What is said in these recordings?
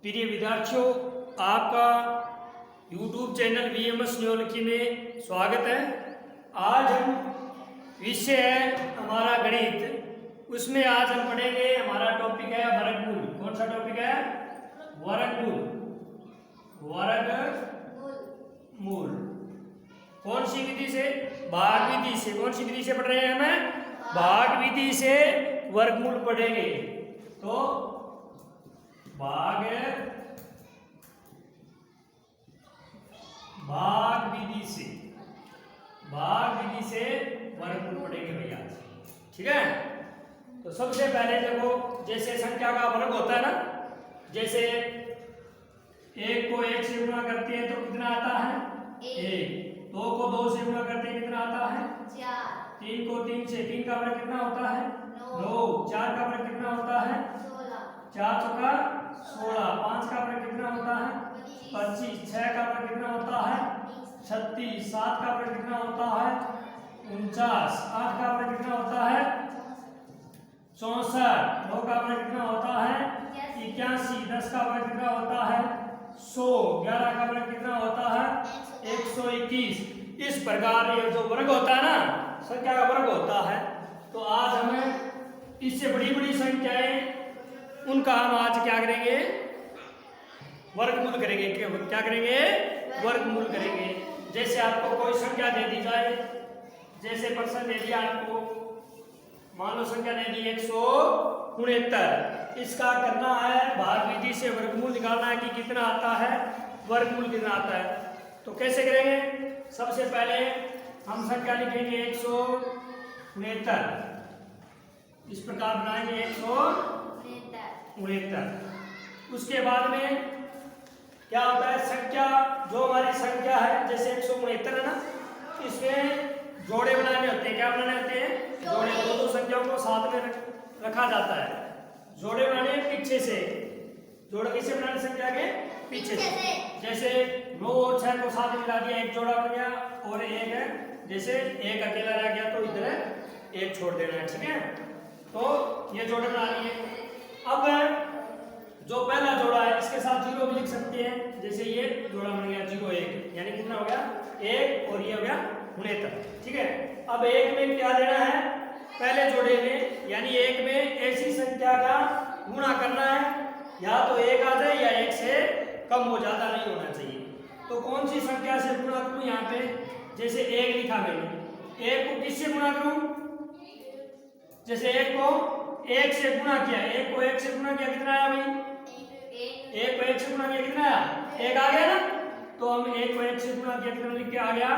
प्रिय विद्यार्थियों, आपका YouTube चैनल VMS न्यूयोलॉजी में स्वागत है। आज हम विषय है हमारा गणित, उसमें आज हम पढ़ेंगे। हमारा टॉपिक है वर्गमूल। कौन सा टॉपिक है? वर्गमूल। वर्गमूल कौन सी विधि से? भाग विधि से। कौन सी विधि से पढ़ रहे हैं? हमें भाग विधि से वर्गमूल पढ़ेंगे। तो भाग विधि से वर्गमूल पढ़ेंगे भैया, ठीक है। तो सबसे पहले देखो, जैसे संख्या का वर्ग होता है ना, जैसे एक को एक से गुणा करते हैं तो कितना आता है? एक। दो को दो से गुणा करते हैं कितना आता है? चार। तीन को तीन से, तीन का वर्ग कितना होता है? नौ। चार का वर्ग कितना होता है? 4 चौका 16। 5 का वर्ग कितना होता है? 25। 6 का वर्ग कितना होता है? 36। 7 का वर्ग कितना होता है? 49। 8 का वर्ग कितना होता है? 64। 9 का वर्ग कितना होता है? 81। 10 का वर्ग कितना होता है? 100। 11 का वर्ग कितना होता है? 121। इस प्रकार ये जो वर्ग होता है ना, संख्या का वर्ग होता है। तो आज हमें इससे बड़ी बड़ी संख्याएं, उनका हम आज क्या करेंगे? वर्गमूल करेंगे। क्या करेंगे? वर्गमूल करेंगे। जैसे आपको कोई संख्या दे दी जाए, जैसे प्रश्न दे दिया आपको, मान लो संख्या दे दी 169। इसका करना है भाग विधि से वर्गमूल निकालना है कि कितना आता है, वर्गमूल कितना आता है। तो कैसे करेंगे? सबसे पहले हम संख्या लिखेंगे 169। इस प्रकार बनाएंगे 169। उसके बाद में क्या होता है? संख्या, जो हमारी संख्या है, जैसे 169 है ना, इसमें जोड़े बनाने होते हैं। क्या बनाने होते हैं? जोड़े। दो संख्याओं को साथ में रखा जाता है। जोड़े बनाने पीछे से। जोड़े किसे बनाने? संख्या के पीछे से। जैसे 9 और 6 को साथ मिला दिया, एक जोड़ा बन गया। और एक है, जैसे एक अकेला रह गया तो इधर एक छोड़ देना है, ठीक है। तो ये जोड़े बना लिए। अब जो पहला जोड़ा है, इसके साथ 0 भी लिख सकते हैं। जैसे ये जोड़ा बन गया 0 1, यानी कितना हो गया? 1, और ये हो गया 69, ठीक है। अब एक में क्या देना है? पहले जोड़े में, यानी एक में ऐसी संख्या का गुणा करना है, या तो 1 आ जाए या 1 से कम हो, ज्यादा नहीं होना चाहिए। तो कौन सी संख्या से गुणा करूं? यहाँ पे जैसे 1 लिखा मैंने, 1 को किससे गुणा करूं? जैसे 1 को 1 से गुणा किया, 1 को 1 से गुणा किया, कितना आया भाई? 1 को 1 से गुणा किया, कितना आया? 1 आ गया ना। तो हम 1 को 1 से गुणा किया, कितना लिख के आ गया?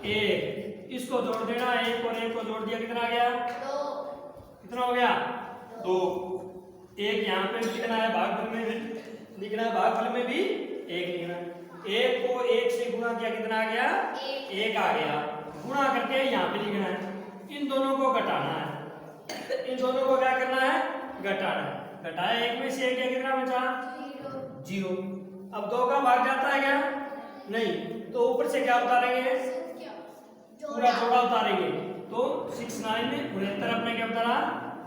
1। इसको जोड़ देना, 1 और 1 को जोड़ दिया, कितना आ गया? 2। कितना हो गया? 2। 1 यहाँ पे लिखना है, भागफल में भी लिखना है, भागफल में भी 1 लिखना है। 1 को 1 से गुणा किया, कितना आ गया? 1 आ गया। गुणा करके यहाँ पे लिखना है। इन दोनों को घटाना है। इन दोनों को क्या करना है? घटाना है। घटाया 1 में से 1 गया, कितना बचा? 0। अब 2 का भाग जाता है क्या? नहीं। तो ऊपर से क्या उतारेंगे? पूरा जोड़ा उतारेंगे। तो 69 में 69 अपने क्या उतारा?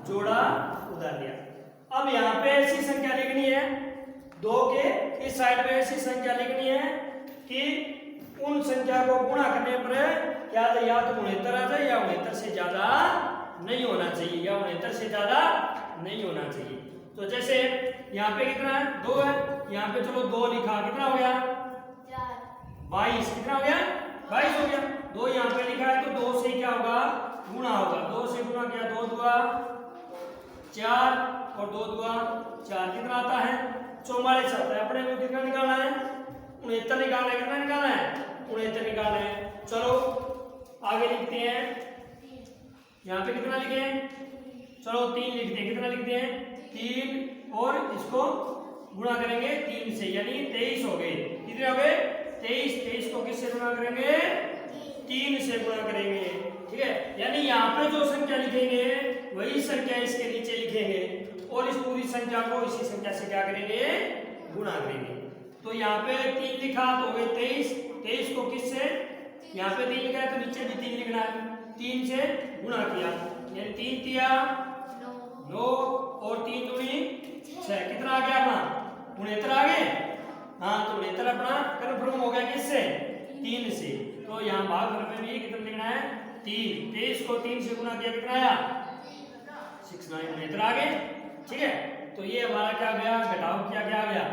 जोड़ा उतार दिया। अब यहाँ पे ऐसी संख्या लिखनी है, 2 के इस साइड में ऐसी संख्या लिखनी है कि उन संख्या को गुणा करने पर क्या तो या तो 69 आ जाए, या 69 से ज्यादा नहीं होना चाहिए, या 69 से ज्यादा नहीं होना चाहिए। तो जैसे यहाँ पे कितना है? 2 है। यहाँ पे चलो 2 लिखा, कितना हो गया? 22। कितना हो गया? 22 हो गया। 2 यहाँ पे लिखा है, तो 2 से क्या होगा? गुणा होगा। 2 से गुणा किया, 2 दूआ 4 और 2 दूआ 4, कितना आता है? 44 आता है। अपने को कितना निकालना है? 69 निकालना है। कितना निकालना है? 69 निकालना है। चलो आगे लिखते हैं। यहाँ पे कितना लिखे हैं? चलो 3 लिखते हैं। कितना लिखते हैं? 3, और इसको गुणा करेंगे 3 से, यानी 23 हो गए। कितने हो गए? 23। 23 को किससे गुणा करेंगे? 3 से गुणा करेंगे, ठीक है। यानी यहाँ पे जो संख्या लिखेंगे वही संख्या इसके नीचे लिखेंगे, और इस पूरी संख्या को इसी संख्या से क्या करेंगे? गुणा करेंगे। तो यहाँ पे 3 लिखा तो हो गए 23। 23 को किससे? यहाँ पे 3 लिखा है तो नीचे भी 3 लिखना है। 3 से गुणा किया, यानी 3 तिया 9 और 3 दूनी 6, कितना आ गया अपना? 69 आ गया। मतलब अपना कन्फर्म हो गया किससे 3 से। तो यहाँ भागफल में भी कितना लिखना है 3। 23 को 3 से गुना किया कितना आया 69 इधर आ गए। ठीक है तो ये हमारा क्या गया घटाव किया क्या आ गया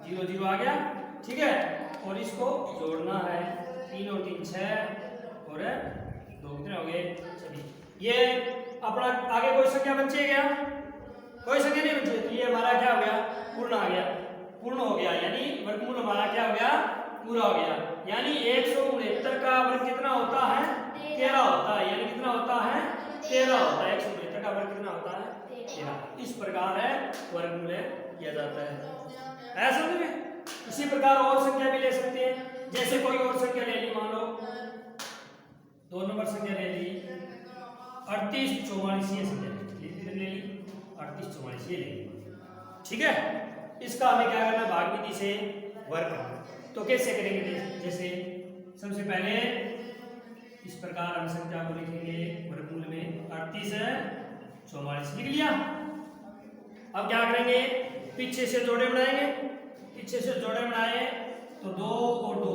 0 0 आ गया। ठीक है और इसको जोड़ना है 3 और 3 6 और 2 कितने हो गए 26। ये अपना आगे कोई संख्या बची है क्या कोई संख्या नहीं बची तो ये हमारा क्या हो गया पूर्ण आ गया पूर्ण हो गया यानी वर्गमूल हमारा क्या हो गया पूरा हो गया। यानी 169 का वर्ग कितना होता है 13 होता है यानी कितना होता है 13 होता है 169 का वर्ग कितना होता है 13। इस प्रकार है वर्गमूल किया जाता है ऐसा समझ में। इसी प्रकार और संख्या भी ले सकते हैं जैसे कोई और संख्या ले ली मान लो 2 नंबर संख्या ले ली 38 44 ये संख्या ले ली 38 44 ये ले ली। ठीक है इसका हमें क्या करना भाग विधि से वर्ग करना। तो कैसे करेंगे जैसे सबसे पहले इस प्रकार हम संख्या को लिखेंगे वर्गमूल में 38 है 44 लिख लिया। अब क्या करेंगे पीछे से जोड़े बनाएंगे पीछे से जोड़े बनाए तो 2 और 2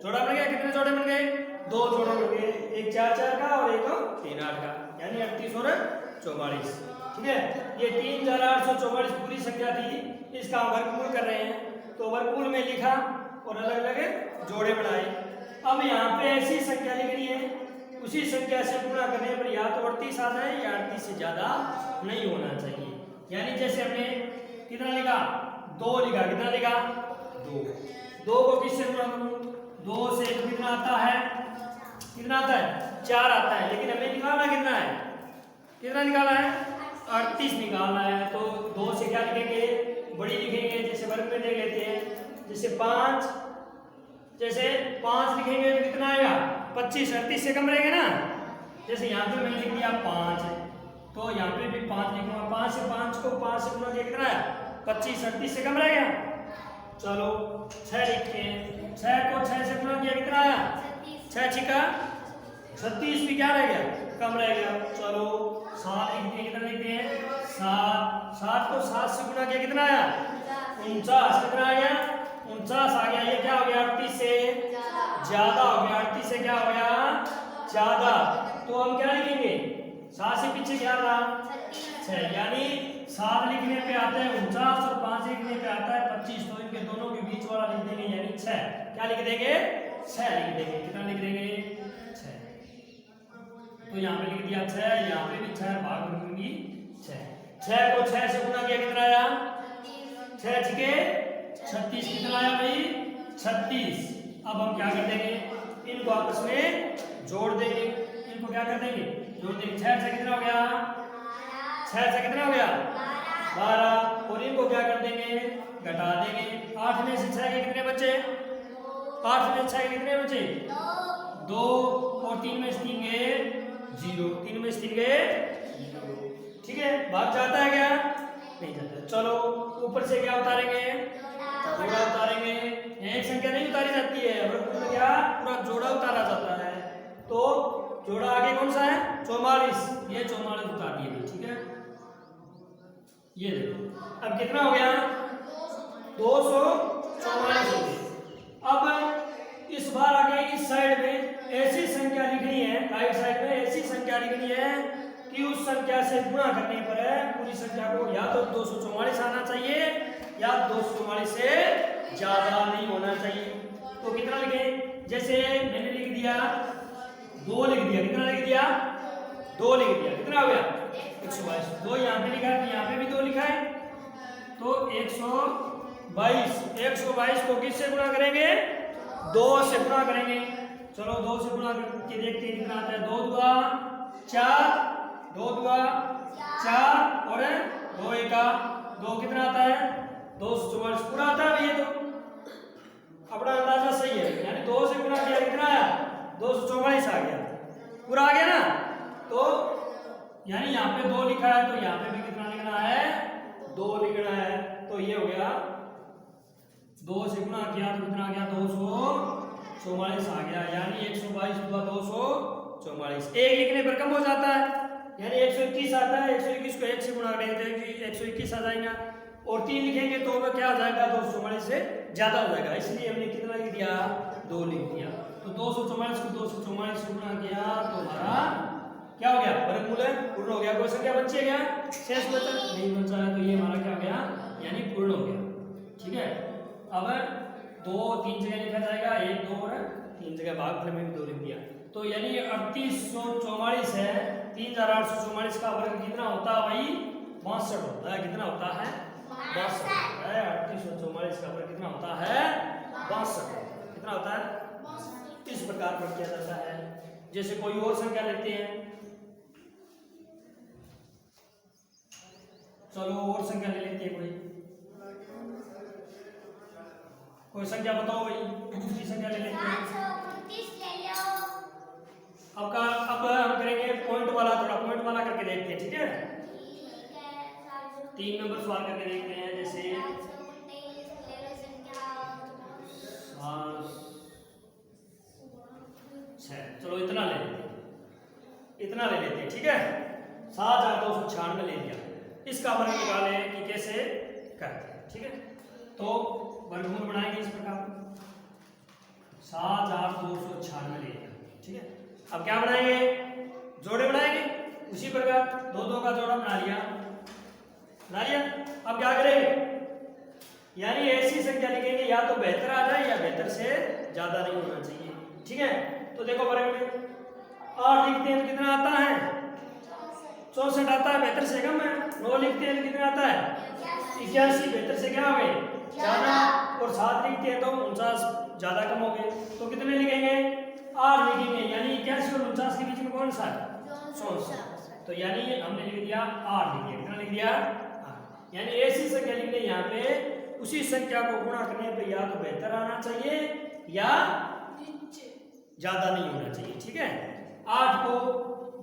जोड़ा बन गया कितने जोड़े बन गए 2 जोड़े बन गए एक 4 4 का और एक 3 8 का यानी 38 और 44। ठीक है ये 3844 पूरी संख्या थी इसका वर्गमूल कर रहे हैं तो वर्गमूल में लिखा और अलग अलग जोड़े बनाए। अब यहाँ पे ऐसी संख्या लिखनी है उसी संख्या से गुणा करने पर या तो 38 आ जाए या 38 से ज्यादा नहीं होना चाहिए। यानी जैसे हमने कितना लिखा 2 लिखा कितना लिखा 2 को किससे गुणा करूं 2 से कितना आता है 4 आता है लेकिन हमें निकालना कितना निकाला है 38 निकालना है। तो 2 से क्या लिखेंगे बड़ी लिखेंगे जैसे वर्ग में देख लेते हैं जैसे 5 लिखेंगे तो कितना आएगा 25 38 से कम रहेगा ना। जैसे यहाँ पे मैंने लिख दिया 5 तो यहाँ पे भी 5 लिखूंगा 5 से 5 को 5 से गुणा किया कितना है 25 38 से कम रहेगा। चलो 6 लिखते हैं 6 को 6 से गुणा किया कितना आया 6 छिका 36 भी क्या रह गया कम रह गया। चलो 7 लिखते हैं कितना लिखते हैं 7 को 7 से गुणा किया कितना आया 49 कितना आ गया 49 आ गया। ये क्या हो गया 38 से ज्यादा हो गया 38 से क्या हो गया ज्यादा। तो हम क्या लिखेंगे 7 से पीछे क्या रहा 6 यानी 7 लिखने पे आता है 49 और 5 लिखने पे आता है 25 तो इनके दोनों के बीच वाला लिख देंगे यानी 6 क्या लिख देंगे 6 लिख देंगे कितना लिख देंगे 6। तो यहाँ पे लिख दिया 6 यहाँ पे भी 6 भाग करूंगी 6 को 6 से गुणा किया कितना आया 6 छिके 36 कितना आया भाई 36। अब हम क्या कर देंगे इनको आपस में जोड़ देंगे इनको क्या कर देंगे जोड़ देंगे 6 से कितना हो गया 6 से कितना हो गया 12 और इनको क्या कर देंगे घटा देंगे 8 में से 6 के कितने बचे 8 में से 6 के कितने बचे 2 और 3 में से 3 गए 0 3 में से 3 गए 0। ठीक है भाग जाता है क्या नहीं जाता। चलो ऊपर से क्या उतारेंगे जोड़ा उतारेंगे एक संख्या नहीं उतारी जाती है वर्गमूल में क्या पूरा जोड़ा उतारा जाता है। तो जोड़ा आगे कौन सा है 44 ये 44 उतार दिए ठीक है। ये देखो अब कितना हो गया 244 हो गया। अब इस बार आगे इस साइड में ऐसी संख्या लिखनी है राइट साइड में ऐसी संख्या लिखनी है कि उस संख्या से गुणा करने पर है पूरी संख्या को या तो 244 आना चाहिए या 244 से ज्यादा नहीं होना चाहिए। तो कितना लिखे जैसे मैंने लिख दिया 2 लिख दिया कितना लिख दिया 2 लिख दिया कितना हो गया 122 2 यहाँ पे लिखा है यहाँ पे भी 2 लिखा है तो 122 को किससे गुणा करेंगे 2 से गुणा करेंगे। चलो 2 से गुणा करके देखते हैं कितना आता है 2 दूगा 4 2 दूगा 4 और 2 एका 2 कितना आता है 244 पूरा आता है ये तो अपना अंदाजा सही है यानी 2 से गुणा किया कितना आया 244 आ गया पूरा आ गया ना। तो यानी यहाँ पे 2 लिखा है तो यहाँ पे भी कितना लिखना है 2 लिखना है। तो ये हो गया 2 से गुणा किया तो कितना आ गया 244 आ गया यानी 122 हुआ 244 एक लिखने पर कम हो जाता है यानी 121 आता है 121 को 1 से गुणा करेंगे तो 121 आ जाएगा और 3 लिखेंगे तो वह क्या हो जाएगा 244 से ज्यादा हो जाएगा, इसलिए हमने कितना लिख दिया 2 लिख दिया। तो 244 को 244 गुना किया तो हमारा क्या हो गया वर्गमूल है पूर्ण हो गया। कोई संख्या बची है क्या शेष बचा नहीं बचा है, तो ये हमारा क्या हो गया यानी पूर्ण हो गया। ठीक है, अब 2 3 जगह लिखा जाएगा 1 2 और 3 जगह भागफल में भी 2 लिख दिया। तो यानी 3844 है, 3844 का वर्ग कितना होता है भाई 62 होता है। कितना होता है 62 होता है। 3844 का वर्ग कितना होता है 62 कितना होता है। इस प्रकार पर किया जाता है। जैसे कोई और संख्या लेते हैं, चलो और संख्या ले लेते हैं, कोई संख्या बताओ भाई, दूसरी संख्या ले लेते हैं। अब हम करेंगे पॉइंट वाला, थोड़ा पॉइंट वाला करके देखते हैं। ठीक है, 3 नंबर सवाल करके देखते हैं। जैसे चलो इतना ले लेते हैं। ठीक है, 7296 ले लिया। इसका वर्ग निकाले कि कैसे करते हैं। ठीक है, तो वर्गमूल बनाएंगे इस प्रकार 7296 ले लिया। ठीक है, अब क्या बनाएंगे जोड़े बनाएंगे उसी प्रकार 2 2 का जोड़ा बना लिया। अब क्या करेंगे यानी ऐसी संख्या लिखेंगे या तो बेहतर आ जाए या बेहतर से ज्यादा नहीं होना चाहिए। ठीक है, तो देखो वर्ग में 8 लिखते हैं तो कितना आता है 64 आता है, बेहतर से कम है। 9 लिखते हैं तो कितना आता है 81, बेहतर से क्या हो गए ज्यादा। और 7 लिखते हैं तो 49, ज्यादा कम हो गए। तो कितने लिखेंगे 8 लिखेंगे, यानी 81 और 49 के बीच में कौन सा है 64। तो यानी हमने लिख दिया 8 लिख दिया। कितना लिख दिया 8। यानी ऐसी संख्या लिखने यहाँ पे उसी संख्या को गुणा करने पे या तो बेहतर आना चाहिए या ज्यादा नहीं होना चाहिए। ठीक है, 8 को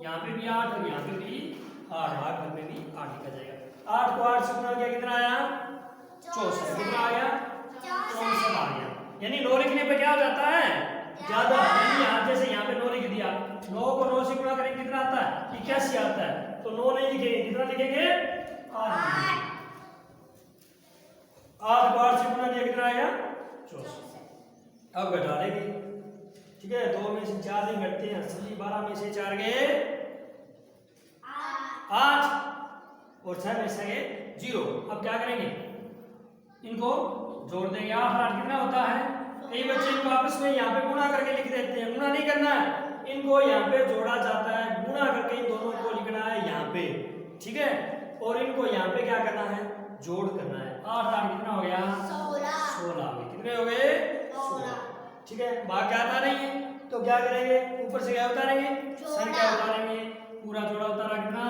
यहाँ पे भी 8 और यहाँ पे भी 8, भागफल में भी 8 लिखा जाएगा। 8 को 8 से गुणा किया कितना आया 64। कितना आ गया 64 आ गया। यानी 9 लिखने पे क्या हो जाता है ज्यादा, यानी यहाँ जैसे यहाँ पे 9 लिख दिया, 9 को 9 से गुणा करेंगे कितना आता है 81 आता है। तो 9 नहीं लिखेंगे, कितना लिखेंगे 8। 8 को 8 से गुणा किया कितना आया 64। अब घटा देंगे। ठीक है, 2 में से 4 नहीं घटते हैं, 12 में से 4 गए 8 और 6 में से गए 0। अब क्या करेंगे इनको जोड़ देंगे। 8 और 8 कितना होता है, कई बच्चे इनको आपस में यहाँ पे गुणा करके लिख देते हैं। गुणा नहीं करना है, इनको यहाँ पे जोड़ा जाता है, गुणा करके इन दोनों को लिखना है यहाँ पे। ठीक है, और इनको यहाँ पे क्या करना है जोड़ करना है। 8 8 कितना हो गया 16 हो गए। कितने हो गए 16। ठीक है, भाग क्या आता नहीं है तो क्या करेंगे ऊपर से क्या उतारेंगे संख्या उतारेंगे। पूरा जोड़ा उतारा कितना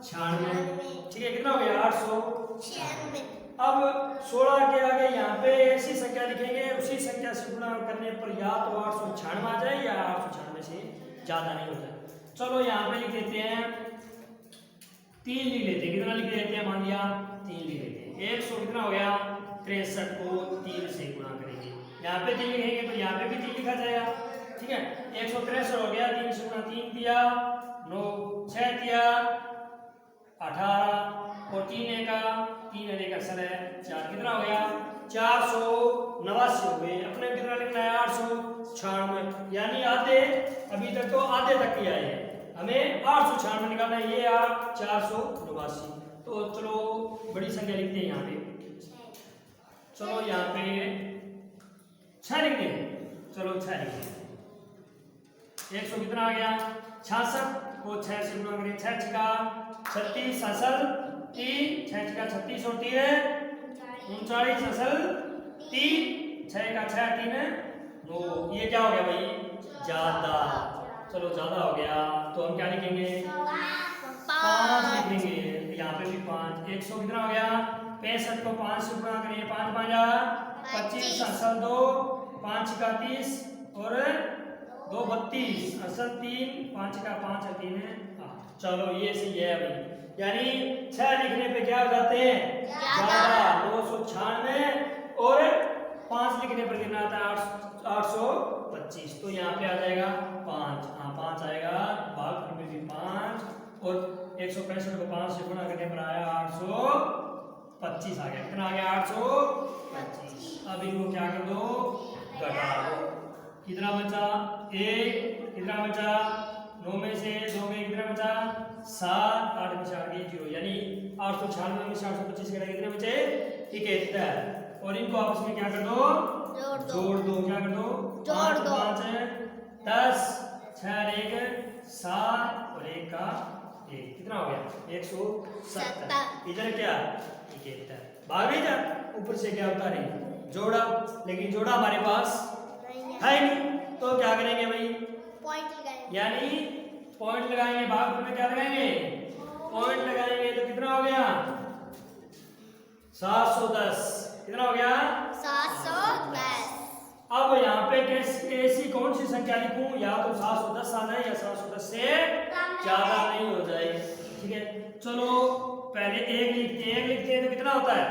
96। ठीक है, कितना हो गया 896। अब 16 के आगे यहाँ पे ऐसी संख्या लिखेंगे उसी संख्या से गुणा करने पर या तो 896 आ जाए या 896 से ज्यादा नहीं हो जाए। चलो यहाँ पे लिख देते हैं 3 लिख लेते हैं। कितना लिख देते हैं मान लिया 3 लिख लेते हैं। 100 कितना हो गया 63 को 3 से गुणा करेंगे। यहाँ पे 3 लिखेंगे तो यहाँ पे भी 3 लिखा जाएगा। ठीक है, 163 हो गया, 3 से गुणा 3 दिया 9 6 दिया 18 और 3 का 3 का अक्सर है 4। कितना हो गया 489 हो गए। अपने कितना लिखना है 896, यानी आधे अभी तक तो आधे तक ही आए हैं, हमें 896 निकालना है। ये 489। तो चलो बड़ी संख्या लिखते हैं यहाँ पे। चलो यहाँ पे 6 लिखते हैं। चलो 6 लिखते हैं। 100 कितना आ गया 66 को 6 से गुणा करें 6 छिका 36 असल 3 6 छिका 36 और 3 39 असल 3 6 का 6 3 9। ये क्या हो गया भाई ज्यादा। चलो ज्यादा हो गया तो हम क्या लिखेंगे 5 लिखेंगे। यहाँ पे भी 5। 100 कितना हो गया 65 को 5 से गुणा करें 5 5 25 असल 2 5 का 30 और 2 32 असल 3 5 का 5 है 3 है। चलो ये सही है भाई, यानी 6 लिखने पे क्या हो जाते हैं ज्यादा 296 और 5 लिखने पर कितना आता है 825। तो यहाँ पे आ जाएगा 5। हाँ 5 आएगा, भागफल में भी 5 और 165 को 5 से गुणा करने पर आया 825। 25 आ गया। कितना आ गया 825। अब इनको क्या कर दो, घटा दो। कितना बचा 1, कितना बचा 9 में से 2 में कितना बचा 7, 8 में से आ गई 0, यानी 896 में से 825 घटा कितने बचे 71। और इनको आपस में क्या कर दो, जोड़ दो। क्या कर दो, जोड़ दो। 5 10, 6 और 1 7 और 1 का 1, कितना हो गया 170। इधर क्या 71। भाग नहीं जा, ऊपर से क्या उतारे जोड़ा, लेकिन जोड़ा हमारे पास है नहीं, तो क्या करेंगे भाई पॉइंट लगाएंगे, यानी पॉइंट लगाएंगे। भागफल में क्या लगाएंगे, पॉइंट लगाएंगे। तो कितना हो गया 710। कितना हो गया 710। अब यहाँ पे ऐसी कौन सी संख्या लिखूं, या तो 710 आना है या 710 से ज्यादा नहीं हो जाए। ठीक है, चलो पहले 1 लिखते हैं तो कितना होता है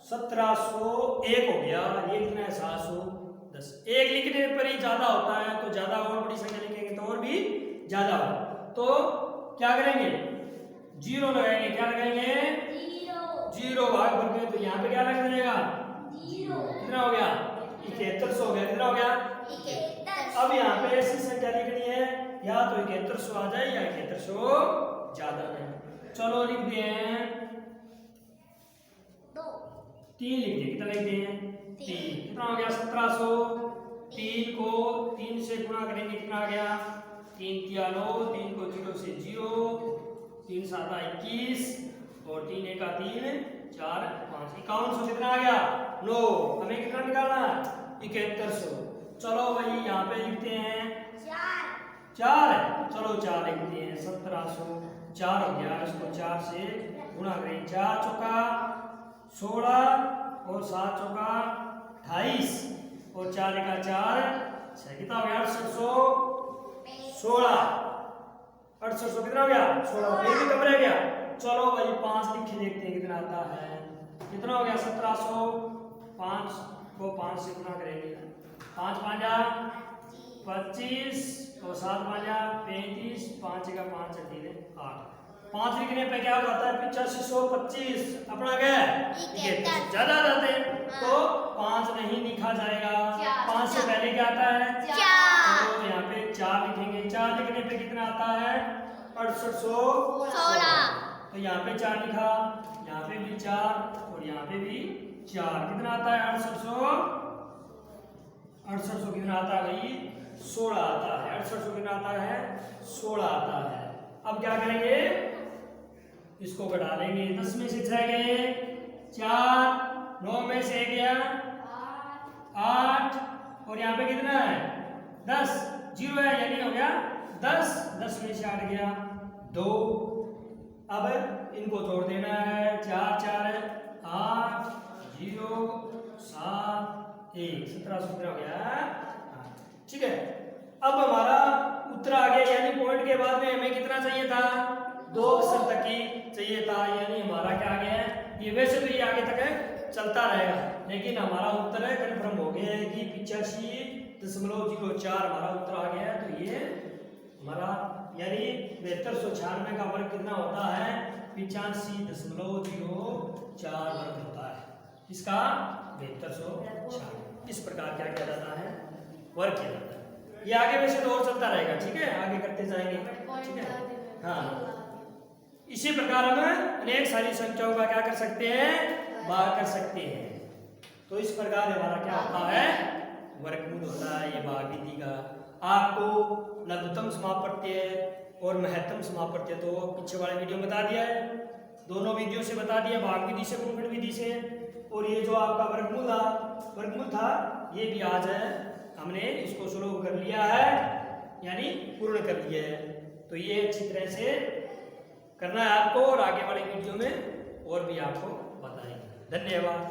1701 हो गया। ये कितना है 710। 1 लिखने पर ही ज्यादा होता है, तो ज्यादा और बड़ी संख्या लिखेंगे तो और भी ज्यादा होगा। तो क्या करेंगे 0 लगाएंगे। क्या लगाएंगे 0 भागफल में, तो यहाँ पे क्या लग जाएगा 0। कितना हो गया 7100 हो गया। कितना हो गया 71। अब यहाँ पे ऐसी संख्या लिखनी है, या तो 7100 आ जाए या 7100 ज्यादा नहीं। चलो लिखते हैं 2 3 लिख दिए। कितना लिखते हैं 3। कितना हो गया 1700। 3 को 3 से गुणा करेंगे, कितना आ गया 3 तिया 9, 3 को 0 से 0, 3 7 21 और 3 1 3 4 5 5100। कितना आ गया 9। हमें कितना निकालना है 7100। चलो भाई यहाँ पे लिखते हैं 4 है, चलो 4 लिखते हैं 1700। 4 हो गया, इसको 4 से गुणा करें। 4 चौका 16 और 7 चौका 28 और 4 एका 4 6। कितना हो गया 816। 816 कितना हो गया 16। ये भी कम रह गया। चलो भाई 5 लिख के देखते हैं कितना आता है। कितना हो गया 1700। 5 को 5 से गुणा करेंगे। 5 5 जा 25 और 7 5 जा 35, 5 का 5 3 8। 5 लिखने पे क्या हो जाता है 8525। अपना क्या है ज्यादा जाते हैं, तो 5 नहीं लिखा जाएगा। 5 से पहले क्या आता है 4। तो यहाँ पे 4 लिखेंगे। 4 लिखने पे कितना आता है 6816। तो यहाँ पे 4 लिखा, यहाँ पे भी 4 और यहाँ पे भी 4। कितना आता है 6800। 6800 कितना आता है भाई 16 आता है। 6800 कितना आता है 16 आता है। अब क्या करेंगे इसको घटा लेंगे। 10 में से 6 गए 4, 9 में से गया 8 और यहाँ पे कितना है 10, 0 है यानी हो गया 10। 10 में से 8 गया 2। अब इनको जोड़ देना है। 4 4 8 0 7 1 1700 हो गया। ठीक है, अब हमारा उत्तर आ गया, यानी पॉइंट के बाद में हमें कितना चाहिए था 2 अक्षर तक ही चाहिए था, यानी हमारा क्या आ गया है। ये वैसे तो ये आगे तक है चलता रहेगा, लेकिन हमारा उत्तर है कन्फर्म हो गया है कि 85.04 हमारा उत्तर आ गया है। तो ये हमारा यानी 7296 का वर्ग कितना होता है 85.04 वर्ग होता है। इसका 7296 इस प्रकार क्या किया जाता है वर्ग किया जाता है। ये आगे वैसे तो और चलता रहेगा। ठीक है, आगे करते जाएंगे। ठीक है, हाँ, इसी प्रकार हम अनेक सारी संख्याओं का क्या कर सकते हैं भाग कर सकते हैं। तो इस प्रकार हमारा क्या होता है वर्गमूल होता है। ये भाग विधि का आपको लघुत्तम समापत्य और महत्तम समापत्य तो पीछे वाले वीडियो में बता दिया है, दोनों विधियों से बता दिया, भाग विधि से गुणन विधि से। और ये जो आपका वर्गमूल था ये भी आज है हमने इसको शुरू कर लिया है, यानी पूर्ण कर लिया है। तो ये अच्छी तरह से करना है आपको, और आगे वाले वीडियो में और भी आपको बताएंगे। धन्यवाद।